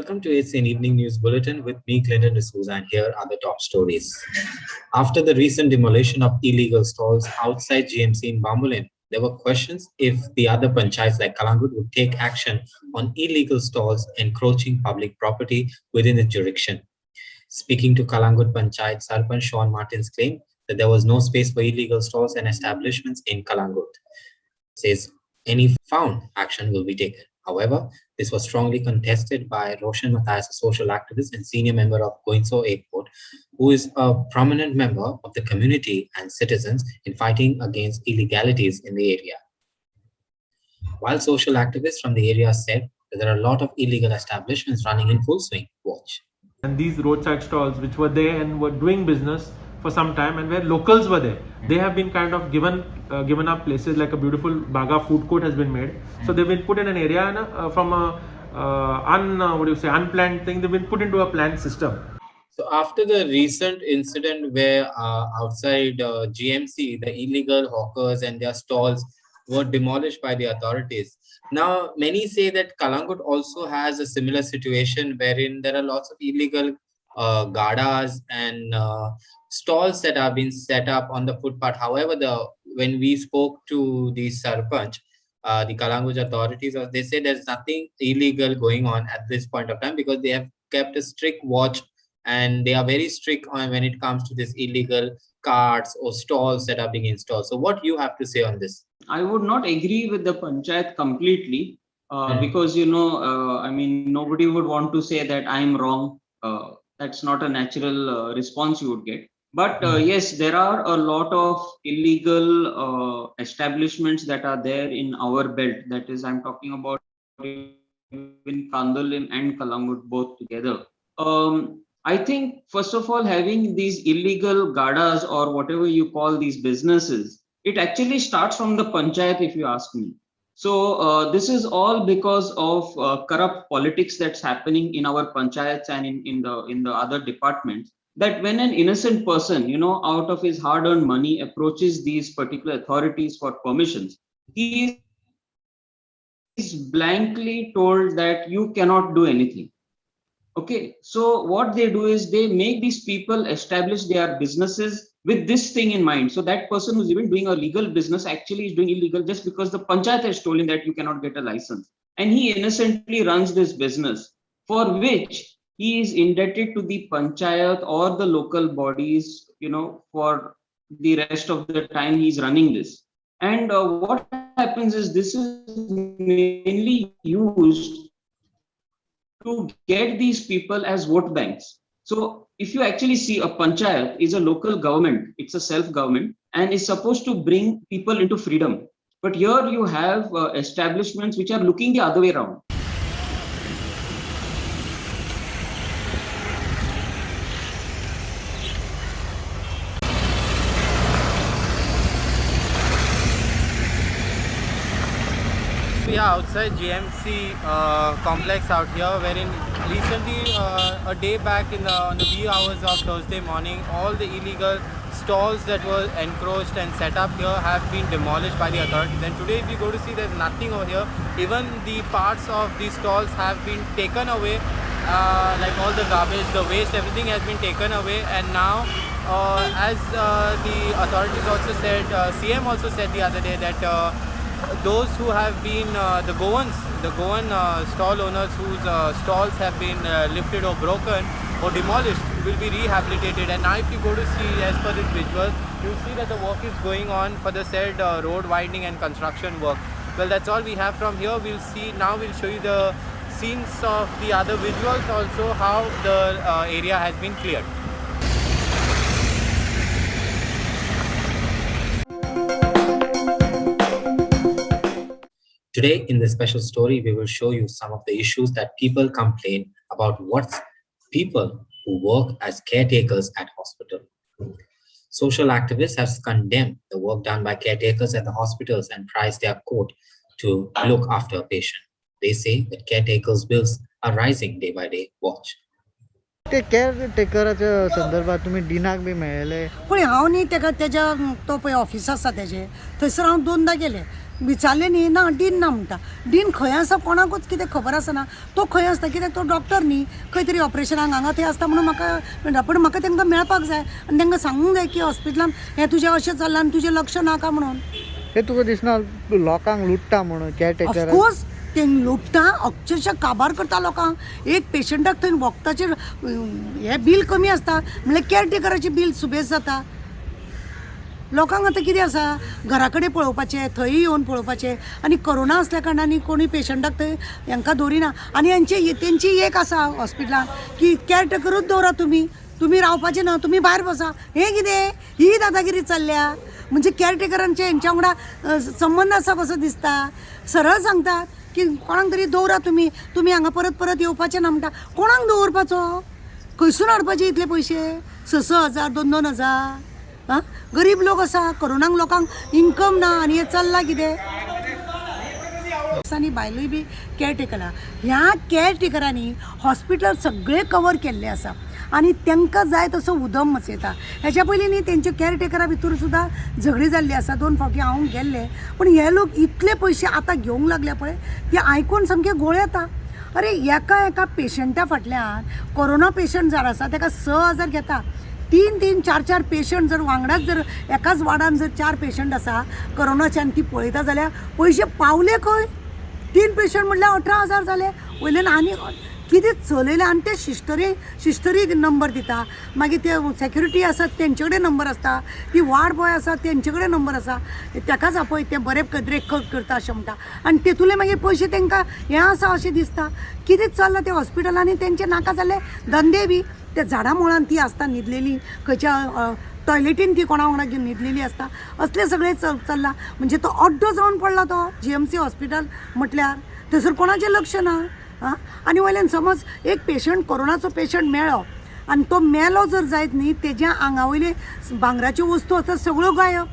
welcome to HCN Evening News Bulletin with me, Clinton D'Souza, and here are the top stories. After the recent demolition of illegal stalls outside GMC in Bulletin, there were questions if the other panchayats like Kalangut would take action on illegal stalls encroaching public property within its jurisdiction. Speaking to Kalangut Panchayat, Sarpanch Sean Martins claimed that there was no space for illegal stalls and establishments in Kalangut. Says any found action will be taken. However, this was strongly contested by Roshan Matthias, a social activist and senior member of Goinso Airport, who is a prominent member of the community and citizens in fighting against illegalities in the area. While social activists from the area said that there are a lot of illegal establishments running in full swing. Watch. And these roadside stalls which were there and were doing business for some time and where locals were there, they have been kind of given up places. Like a beautiful Baga food court has been made. So they've been put in an area and from a unplanned thing, they've been put into a planned system. So after the recent incident where outside GMC, the illegal hawkers and their stalls were demolished by the authorities. Now, many say that Kalangut also has a similar situation wherein there are lots of illegal gadas and stalls that have been set up on the footpath. However, when we spoke to the Sarpanch, the Kalangut authorities, they say there's nothing illegal going on at this point of time because they have kept a strict watch and they are very strict on when it comes to this illegal carts or stalls that are being installed. So what you have to say on this? I would not agree with the panchayat completely because, nobody would want to say that I'm wrong. That's not a natural response you would get. But yes, there are a lot of illegal establishments that are there in our belt. That is, I'm talking about in Kandalim and Kalangut both together. I think, first of all, having these illegal gadas or whatever you call these businesses, it actually starts from the panchayat, if you ask me. So this is all because of corrupt politics that's happening in our panchayats and in the other departments. That when an innocent person, out of his hard-earned money approaches these particular authorities for permissions, he is blankly told that you cannot do anything. Okay, so what they do is they make these people establish their businesses with this thing in mind. So that person who's even doing a legal business actually is doing illegal just because the panchayat has told him that you cannot get a license. And he innocently runs this business for which he is indebted to the panchayat or the local bodies, for the rest of the time he's running this. And what happens is this is mainly used to get these people as vote banks. So if you actually see, a panchayat is a local government, it's a self-government and is supposed to bring people into freedom. But here you have establishments which are looking the other way around. We are outside GMC complex out here, wherein recently a day back on the wee hours of Thursday morning, all the illegal stalls that were encroached and set up here have been demolished by the authorities. And today if you go to see, there's nothing over here. Even the parts of these stalls have been taken away, like all the garbage, the waste, everything has been taken away. And now as the authorities also said, CM also said the other day that those who have been the Goan stall owners whose stalls have been lifted or broken or demolished will be rehabilitated. And now if you go to see, as per this visual, you'll see that the work is going on for the said road widening and construction work. Well, that's all we have from here. We'll see, now we'll show you the scenes of the other visuals, also how the area has been cleared. Today, in this special story, we will show you some of the issues that people complain about what's people who work as caretakers at hospital. Social activists have condemned the work done by caretakers at the hospitals and priced their coat to look after a patient. They say that caretakers' bills are rising day by day. Watch. ते केअरटेकराच्या संदर्भात तुम्ही डिनाक B मेळले पण हांव न्ही तेका तेज्या तो पळय ऑफिस आसा तेजे थंयसर हांव दोनदा गेले विचारलें न्ही ना डीन ना म्हणटा डीन खंय आसा कोणाकूच कितें खबर आसना तो खंय आसता कित्याक तो डॉक्टर न्ही खंय तरी ऑपरेशनाक हांगा थंय आसता म्हणून म्हाका म्हणटा पूण म्हाका तांकां मेळपाक जाय आनी तांकां सांगूंक जाय की हॉस्पिटलान हें तुजें अशें चल्लां आनी तुजें लक्ष नाका म्हणून हे तुका दिसना लोकांक लुट्टा म्हणून केअरटेकर ऑफकोर्स ते लुट्टा अक्षरशः काबार करता लोकांक एक पेशंटाक थंय वखदाचेर हें बील कमी आसता म्हणल्यार केअरटेकराचें बील सुबेज जाता लोकांक आतां कितें आसा घरा कडेन पळोवपाचें थंय येवन पळोवपाचें आनी कोरोना आसल्या कारणान कोणी पेशंटाक थंय हांकां दवरिना आनी तेंची एक आसा हॉस्पिटलान की केअरटेकरूच दवरा तुमी रावपाचें ना तुमी भायर बसा हें कितें ही दादागिरी चल्ल्या म्हणजे केअरटेकरांचे हेंच्या वांगडा संबंद आसा कसो दिसता सरळ सांगतात की कोणाक तरी दवरा तुमी हांगा परत परत येवपाचें ना म्हणटा कोणाक दवरपाचो खंयसून हाडपाचे इतले पयशे 6,000 2,000 हां गरीब लोक आसा कोरोनाक लोकांक इन्कम ना आनी हें चल्लां कितें आनी बायलोय बी केअरटेकरा ह्या केअरटेकरांनी हॉस्पिटल सगळें कवर केल्लें आसा आनी तांकां जाय तसो उदम मचयता हेच्या पयलीं न्ही तेंच्या केअरटेकरा भितर सुद्दां झगडी जाल्ली आसा 2 फावटी हांव गेल्लें पूण हे लोक इतले पयशे आतां घेवंक लागल्या पळय ते आयकून सामकें घोळ येता अरे एका पेशंटा फाटल्यान कोरोना पेशंट जर आसा ताका 6,000 घेता 3-3, 4-4 पेशंट जर वांगडाच जर एकाच वार्डान जर 4 पेशंट आसा कोरोनाच्यान ती पळयता जाल्यार पयशे पावले खंय 3 पेशंट म्हटल्यार 18,000 जाले वयल्यान आनी कितें चलयलें आनी ते सिस्टरी नंबर दिता मागीर ते सेक्युरिटी आसात तेंचे कडेन नंबर आसता ती वार्ड बॉय आसा तेंचे कडेन नंबर आसा ताकाच आपय ते बरे देखरेख करता अशें म्हणटा आनी तेतूंतले मागीर पयशे तांकां हें आसा अशें दिसता कितें चल्लां ते हॉस्पिटलांनी तेंचे नाका जाल्ले धंदे बी त्या झाडां मुळान ती आसता न्हिदलेली खंयच्या टॉयलेटीन ती कोणा वांगडा न्हिदलेली आसता असले सगळें चल्लां म्हणजे तो अड्डो जावन पडला तो GMC हॉस्पिटल म्हटल्यार थंयसर कोणाचें लक्ष ना आं आनी वयल्यान समज एक पेशंट कोरोनाचो पेशंट मेळ्ळो आनी तो मेलो जर जायत न्ही तेज्या आंगा वयले भांगराच्यो वस्तू आसतात सगळ्यो गायब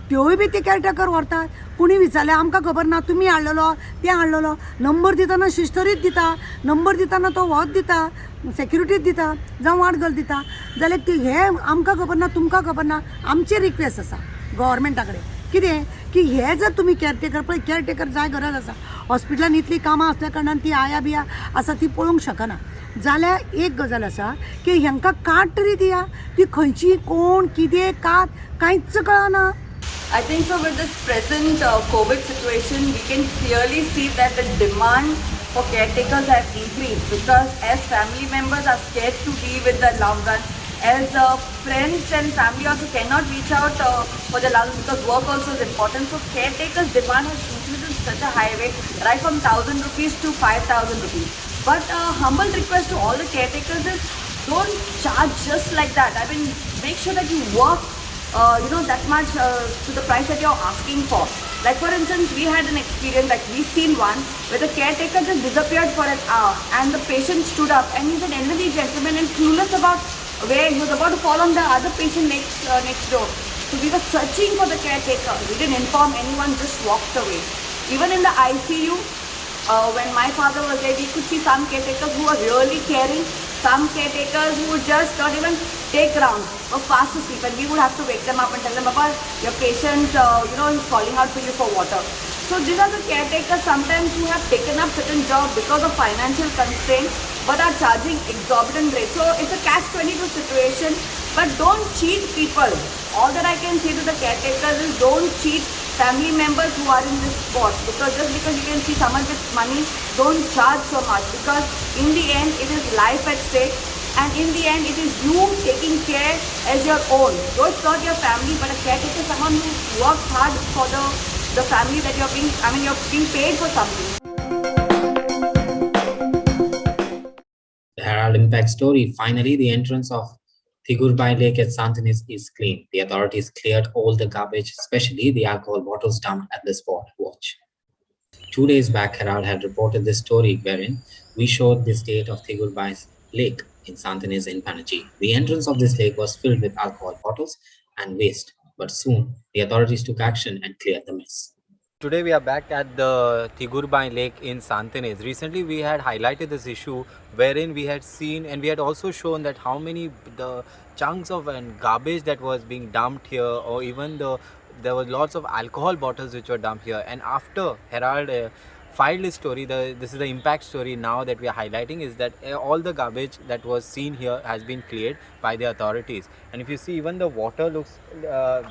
त्योय बी ते केअरटेकर व्हरतात कोणी विचारलें आमकां खबर ना तुमी हाडलेलो तें हाडलेलो नंबर दितना सिस्टरीच दिता नंबर दितना तो वच दिता सेक्युरिटीच दिता जावं वार्ड गर्ल दिता जाल्यार ती हें आमकां खबर ना तुमकां खबर ना आमची रिक्वेस्ट आसा गव्हर्मेंटा कडेन कितें की हे जर तुमी केअरटेकर पळय केअरटेकर जाय गरज आसा हॉस्पिटलान इतली कामां आसल्या कारणान ती आया बिया आसा ती पळोवंक शकना जाल्यार एक गजाल आसा की हांकां कार्ड तरी दिया ती खंयची कोण कितें कांयच कळना I think so with this present COVID situation, we can clearly see that the demand for caretakers has increased because as family members are scared to be with their loved ones, as friends and family also cannot reach out for their loved ones because work also is important. So caretakers demand has increased in such a high rate, right from 1,000 rupees to 5,000 rupees. But humble request to all the caretakers is don't charge just like that. I mean, make sure that you work that much to the price that you're asking for. Like for instance, we had an experience, like we seen one where the caretaker just disappeared for an hour and the patient stood up and he's an elderly gentleman and clueless about where he was about to fall on the other patient next door. So we were searching for the caretaker. We didn't inform anyone, just walked away. Even in the ICU, when my father was there, we could see some caretakers who were really caring, some caretakers who would just not even take rounds or fast asleep, and we would have to wake them up and tell them, Papa, your patient, is calling out for you for water. So these are the caretakers sometimes who have taken up certain jobs because of financial constraints, but are charging exorbitant rates. So it's a catch-22 situation, but don't cheat people. All that I can say to the caretakers is don't cheat family members who are in this spot, because just because you can see someone with money, don't charge so much, because in the end it is life at stake, and in the end it is you taking care as your own. Though it's not your family, but a caretaker is someone who works hard for the family that you're being paid for something. The Herald Impact story. Finally, the entrance of Thigurbai Lake at Santanis is clean. The authorities cleared all the garbage, especially the alcohol bottles dumped at the spot. Watch. 2 days back, Herald had reported this story wherein we showed the state of Thigurbai's lake in Santanis in Panaji. The entrance of this lake was filled with alcohol bottles and waste, but soon the authorities took action and cleared the mess. Today we are back at the Thigurbai Lake in Santanis. Recently we had highlighted this issue wherein we had seen and we had also shown that how many the chunks of and garbage that was being dumped here, or even the there were lots of alcohol bottles which were dumped here. And after Herald filed his story, this is the impact story now that we are highlighting, is that all the garbage that was seen here has been cleared by the authorities. And if you see, even the water looks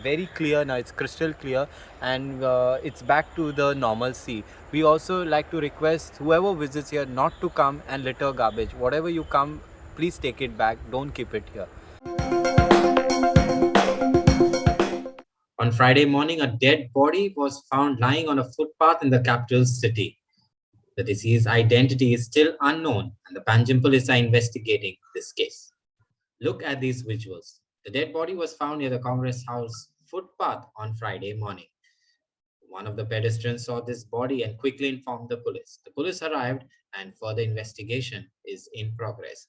very clear now, it's crystal clear, and it's back to the normalcy. We also like to request whoever visits here not to come and litter garbage. Whatever you come, please take it back, don't keep it here. On Friday morning, a dead body was found lying on a footpath in the capital city. The deceased's identity is still unknown, and the Panjim police are investigating this case. Look at these visuals. The dead body was found near the Congress House footpath on Friday morning. One of the pedestrians saw this body and quickly informed the police. The police arrived, and further investigation is in progress.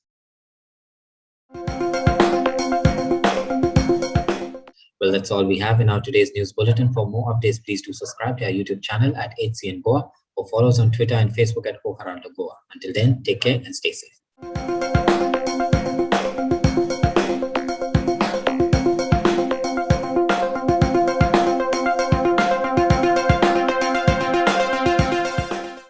Well, that's all we have in our today's news bulletin. For more updates, please do subscribe to our YouTube channel at HCN Goa or follow us on Twitter and Facebook at Herald Goa. Until then, take care and stay safe.